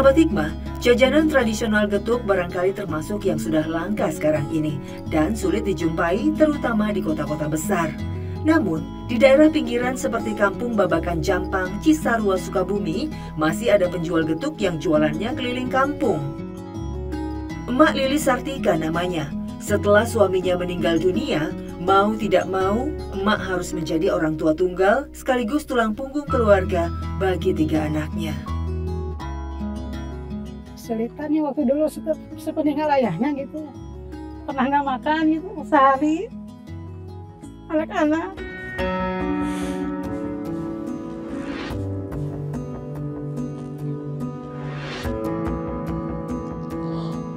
Sahabat Hikmah, jajanan tradisional getuk barangkali termasuk yang sudah langka sekarang ini dan sulit dijumpai terutama di kota-kota besar. Namun, di daerah pinggiran seperti Kampung Babakan Jampang, Cisarua, Sukabumi, masih ada penjual getuk yang jualannya keliling kampung. Emak Lilis Sartika namanya. Setelah suaminya meninggal dunia, mau tidak mau, emak harus menjadi orang tua tunggal sekaligus tulang punggung keluarga bagi 3 anaknya. Kesulitannya waktu dulu sepeninggal ayahnya gitu, pernah nggak makan gitu sehari, anak-anak.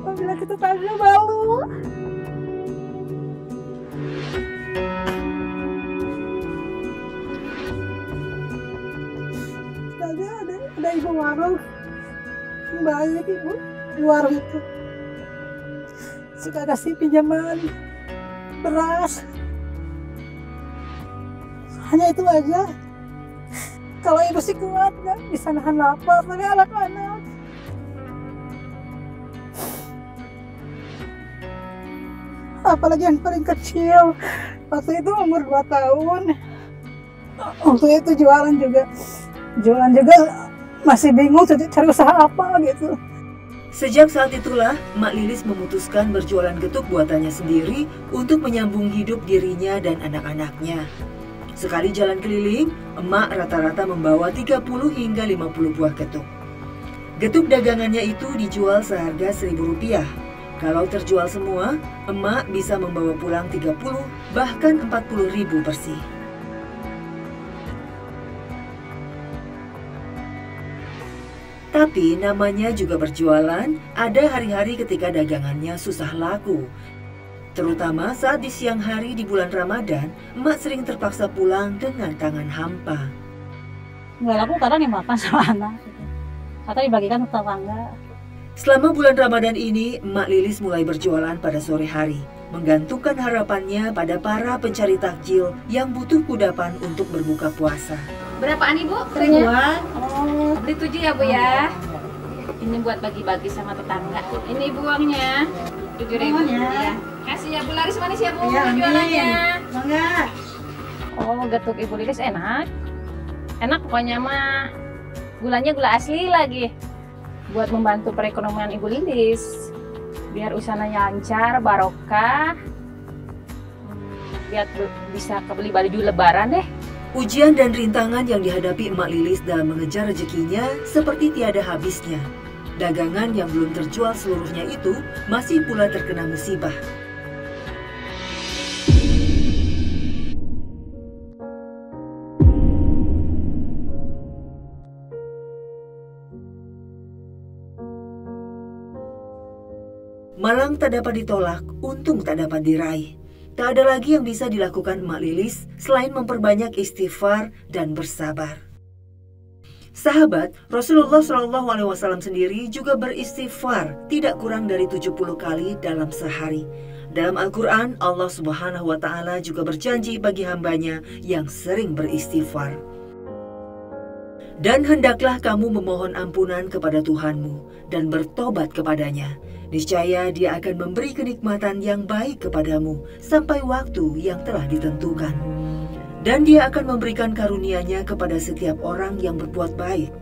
Apabila kita tanya malu. Tadi ada ibu warung. Banyak ibu di warung itu suka kasih pinjaman beras, hanya itu aja. Kalau ibu sih kuat nggak bisa nahan lapar dari anak-anak. Apalagi yang paling kecil waktu itu umur 2 tahun. Waktu itu jualan juga masih bingung cari usaha apa gitu. Sejak saat itulah, Mak Lilis memutuskan berjualan getuk buatannya sendiri untuk menyambung hidup dirinya dan anak-anaknya. Sekali jalan keliling, emak rata-rata membawa 30 hingga 50 buah getuk. Getuk dagangannya itu dijual seharga Rp1.000. Kalau terjual semua, emak bisa membawa pulang 30 bahkan 40.000 bersih. Tapi namanya juga berjualan, ada hari-hari ketika dagangannya susah laku. Terutama saat di siang hari di bulan Ramadan, emak sering terpaksa pulang dengan tangan hampa. Nggak laku kadang dimakan sama anak, atau dibagikan ke tetangga. Selama bulan Ramadan ini, Emak Lilis mulai berjualan pada sore hari, menggantungkan harapannya pada para pencari takjil yang butuh kudapan untuk berbuka puasa. Berapaan Ibu? Seribuan. Beli 7 ya Bu ya. Ini buat bagi-bagi sama tetangga. Ini Ibu uangnya. 7.000 ya. Kasih ya Bu, laris manis ya Bu jualannya. Mangga. Oh, getuk Ibu Lilis enak. Enak pokoknya mah. Gulanya gula asli lagi. Buat membantu perekonomian Ibu Lilis. Biar usahanya lancar, barokah. Biar bisa kebeli baju lebaran deh. Ujian dan rintangan yang dihadapi Emak Lilis dalam mengejar rezekinya seperti tiada habisnya. Dagangan yang belum terjual seluruhnya itu masih pula terkena musibah. Malang tak dapat ditolak, untung tak dapat diraih. Tak ada lagi yang bisa dilakukan Emak Lilis selain memperbanyak istighfar dan bersabar. Sahabat, Rasulullah SAW sendiri juga beristighfar tidak kurang dari 70 kali dalam sehari. Dalam Al-Quran, Allah Subhanahu wa Ta'ala juga berjanji bagi hambanya yang sering beristighfar. Dan hendaklah kamu memohon ampunan kepada Tuhanmu dan bertobat kepadanya. Niscaya Dia akan memberi kenikmatan yang baik kepadamu sampai waktu yang telah ditentukan. Dan Dia akan memberikan karunia-Nya kepada setiap orang yang berbuat baik.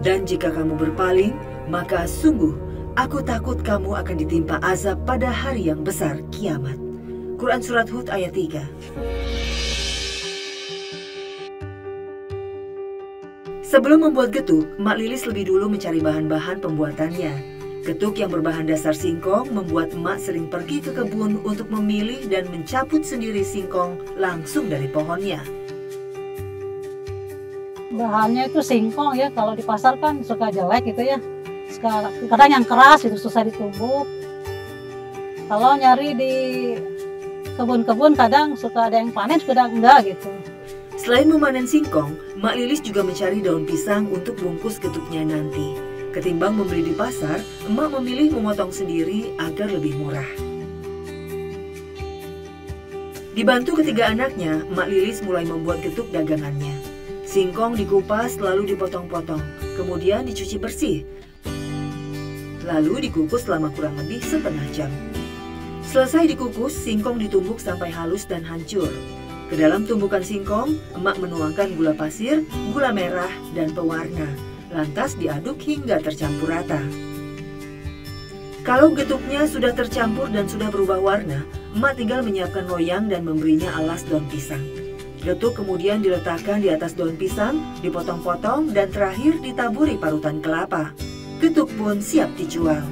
Dan jika kamu berpaling, maka sungguh aku takut kamu akan ditimpa azab pada hari yang besar kiamat. Quran Surat Hud ayat 3. Sebelum membuat getuk, Emak Lilis lebih dulu mencari bahan-bahan pembuatannya. Getuk yang berbahan dasar singkong membuat emak sering pergi ke kebun untuk memilih dan mencabut sendiri singkong langsung dari pohonnya. Bahannya itu singkong ya, kalau di pasar kan suka jelek gitu ya. Kadang yang keras itu susah ditumbuk. Kalau nyari di kebun-kebun kadang suka ada yang panen, kadang enggak gitu. Selain memanen singkong, Emak Lilis juga mencari daun pisang untuk bungkus getuknya nanti. Ketimbang membeli di pasar, emak memilih memotong sendiri agar lebih murah. Dibantu ketiga anaknya, Emak Lilis mulai membuat getuk dagangannya. Singkong dikupas lalu dipotong-potong, kemudian dicuci bersih. lalu dikukus selama kurang lebih setengah jam. Selesai dikukus, singkong ditumbuk sampai halus dan hancur. Ke dalam tumbukan singkong, emak menuangkan gula pasir, gula merah, dan pewarna. Lantas diaduk hingga tercampur rata. Kalau getuknya sudah tercampur dan sudah berubah warna, emak tinggal menyiapkan loyang dan memberinya alas daun pisang. Getuk kemudian diletakkan di atas daun pisang, dipotong-potong, dan terakhir ditaburi parutan kelapa. Getuk pun siap dijual.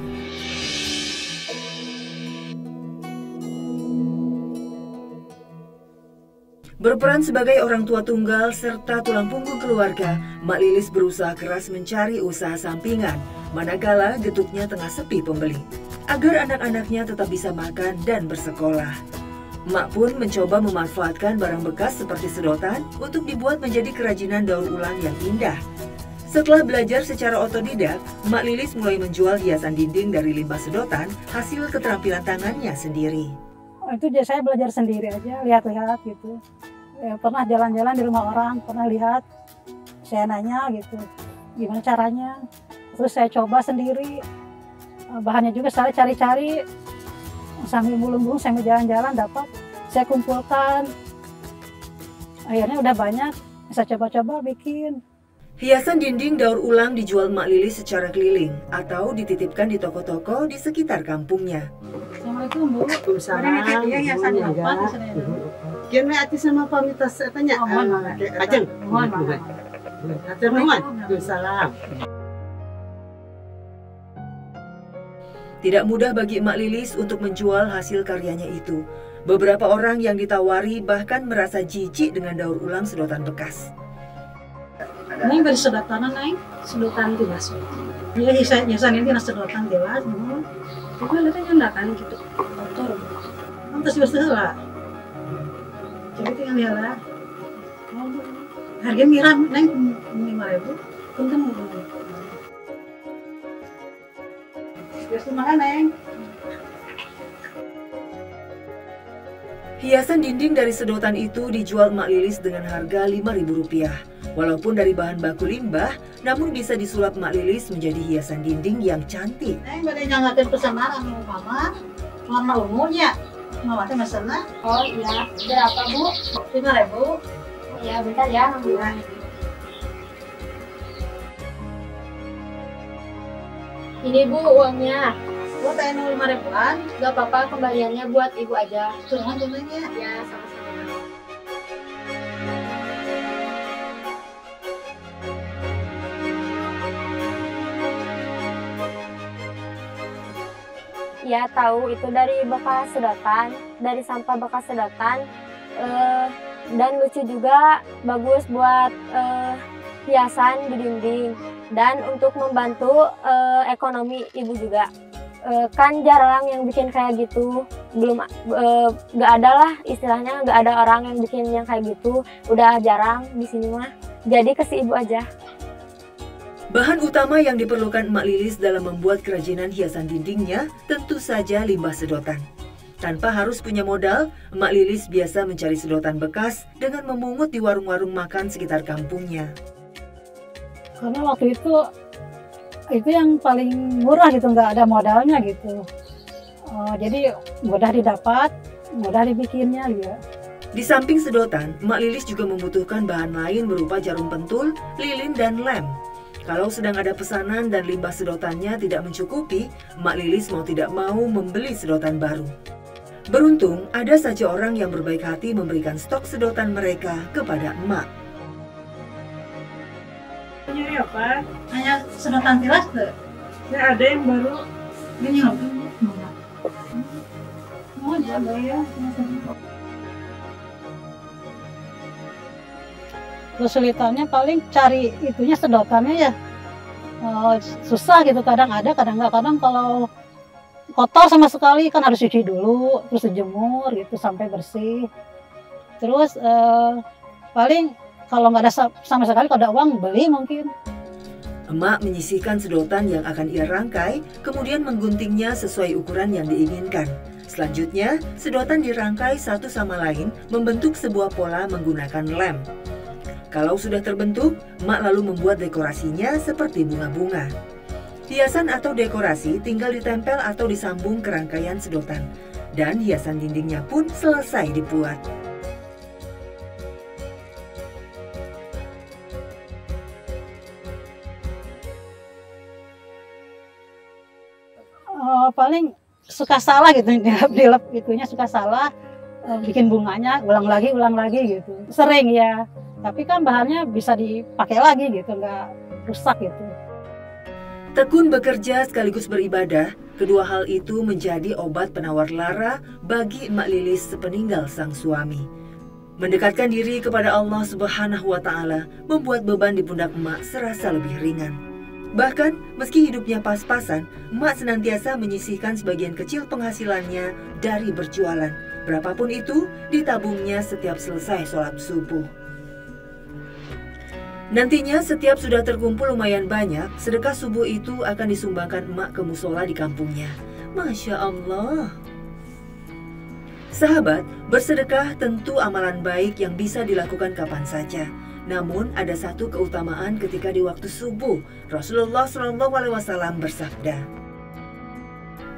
Berperan sebagai orang tua tunggal serta tulang punggung keluarga, Mak Lilis berusaha keras mencari usaha sampingan, manakala getuknya tengah sepi pembeli, agar anak-anaknya tetap bisa makan dan bersekolah. Mak pun mencoba memanfaatkan barang bekas seperti sedotan untuk dibuat menjadi kerajinan daur ulang yang indah. Setelah belajar secara otodidak, Mak Lilis mulai menjual hiasan dinding dari limbah sedotan hasil keterampilan tangannya sendiri. Itu saya belajar sendiri aja, lihat-lihat gitu. Ya, pernah jalan-jalan di rumah orang, pernah lihat, saya nanya gitu, gimana caranya. Terus saya coba sendiri, bahannya juga saya cari-cari, sambil mulung-mulung sambil jalan-jalan dapat, saya kumpulkan. Akhirnya udah banyak, bisa coba-coba bikin. Hiasan dinding daur ulang dijual Mak Lilis secara keliling atau dititipkan di toko-toko di sekitar kampungnya. Assalamualaikum Bu. Waalaikumsalam. Ya, hiasan apa? Kian may ati sama pamitas tanya. Ajeng. Mohon. Atur nuhun. Waalaikumsalam. Tidak mudah bagi Mak Lilis untuk menjual hasil karyanya itu. Beberapa orang yang ditawari bahkan merasa jijik dengan daur ulang sedotan bekas. Ini beri sedotan, Neng. Sedotan tilas. Ya, hiasan ini sedotan tilas. Tapi lihatnya enggak kan gitu. Kotor. Nanti sih lah. Jadi tinggal lihat lah. Harga murah, Neng. 5.000. Punten mau. Biasa makan, Neng. Hiasan dinding dari sedotan itu dijual Mak Lilis dengan harga Rp5.000. Walaupun dari bahan baku limbah, namun bisa disulap Mak Lilis menjadi hiasan dinding yang cantik. Neng, pada nyangatin pesanan sama Mama, warna ungunya. Mama teh mesennya. Oh iya, berapa Bu? 5.000. Ya bentar ya. Ini Bu uangnya. Gua tanya 5.000-an. Gak apa-apa, kembaliannya buat Ibu aja. Tuhan tunainya. Ya, sama-sama. Ya tahu itu dari bekas sedotan, dari sampah bekas sedotan, dan lucu juga, bagus buat hiasan di dinding dan untuk membantu ekonomi ibu juga. Kan jarang yang bikin kayak gitu, belum nggak ada lah istilahnya, nggak ada orang yang bikin yang kayak gitu, udah jarang di sini mah, jadi ke si ibu aja. Bahan utama yang diperlukan Mak Lilis dalam membuat kerajinan hiasan dindingnya tentu saja limbah sedotan. Tanpa harus punya modal, Mak Lilis biasa mencari sedotan bekas dengan memungut di warung-warung makan sekitar kampungnya. Karena waktu itu yang paling murah gitu, nggak ada modalnya gitu. Jadi mudah didapat, mudah dibikinnya juga. Di samping sedotan, Mak Lilis juga membutuhkan bahan lain berupa jarum pentul, lilin, dan lem. Kalau sedang ada pesanan dan limbah sedotannya tidak mencukupi, Mak Lilis mau tidak mau membeli sedotan baru. Beruntung, ada saja orang yang berbaik hati memberikan stok sedotan mereka kepada emak. Nyari apa? Hanya sedotan tilas tuh. Ya ada yang baru. Ini loh. Mau aja ya. Kesulitannya paling cari itunya sedotannya ya. Susah gitu, kadang ada, kadang nggak. Kadang kalau kotor sama sekali kan harus cuci dulu, terus dijemur gitu sampai bersih. Terus paling kalau nggak ada sama sekali, kalau ada uang beli mungkin. Emak menyisihkan sedotan yang akan ia rangkai, kemudian mengguntingnya sesuai ukuran yang diinginkan. Selanjutnya, sedotan dirangkai satu sama lain membentuk sebuah pola menggunakan lem. Kalau sudah terbentuk, Mak lalu membuat dekorasinya seperti bunga-bunga. Hiasan atau dekorasi tinggal ditempel atau disambung ke rangkaian sedotan, dan hiasan dindingnya pun selesai dibuat. Paling suka salah gitu, dilap itunya suka salah, bikin bunganya ulang lagi gitu. Sering ya, tapi kan bahannya bisa dipakai lagi gitu, nggak rusak gitu. Tekun bekerja sekaligus beribadah, kedua hal itu menjadi obat penawar lara bagi Emak Lilis sepeninggal sang suami. Mendekatkan diri kepada Allah Subhanahu wa Ta'ala membuat beban di pundak emak serasa lebih ringan. Bahkan, meski hidupnya pas-pasan, emak senantiasa menyisihkan sebagian kecil penghasilannya dari berjualan. Berapapun itu, ditabungnya setiap selesai sholat subuh. Nantinya setiap sudah terkumpul lumayan banyak, sedekah subuh itu akan disumbangkan emak ke musola di kampungnya. Masya Allah. Sahabat, bersedekah tentu amalan baik yang bisa dilakukan kapan saja. Namun ada satu keutamaan ketika di waktu subuh. Rasulullah SAW bersabda,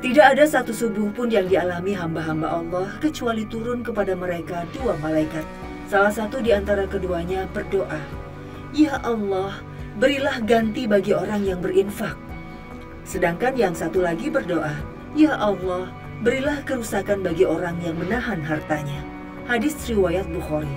"Tidak ada satu subuh pun yang dialami hamba-hamba Allah kecuali turun kepada mereka dua malaikat. Salah satu di antara keduanya berdoa, 'Ya Allah, berilah ganti bagi orang yang berinfak.' Sedangkan yang satu lagi berdoa, 'Ya Allah, berilah kerusakan bagi orang yang menahan hartanya.'" Hadis riwayat Bukhari.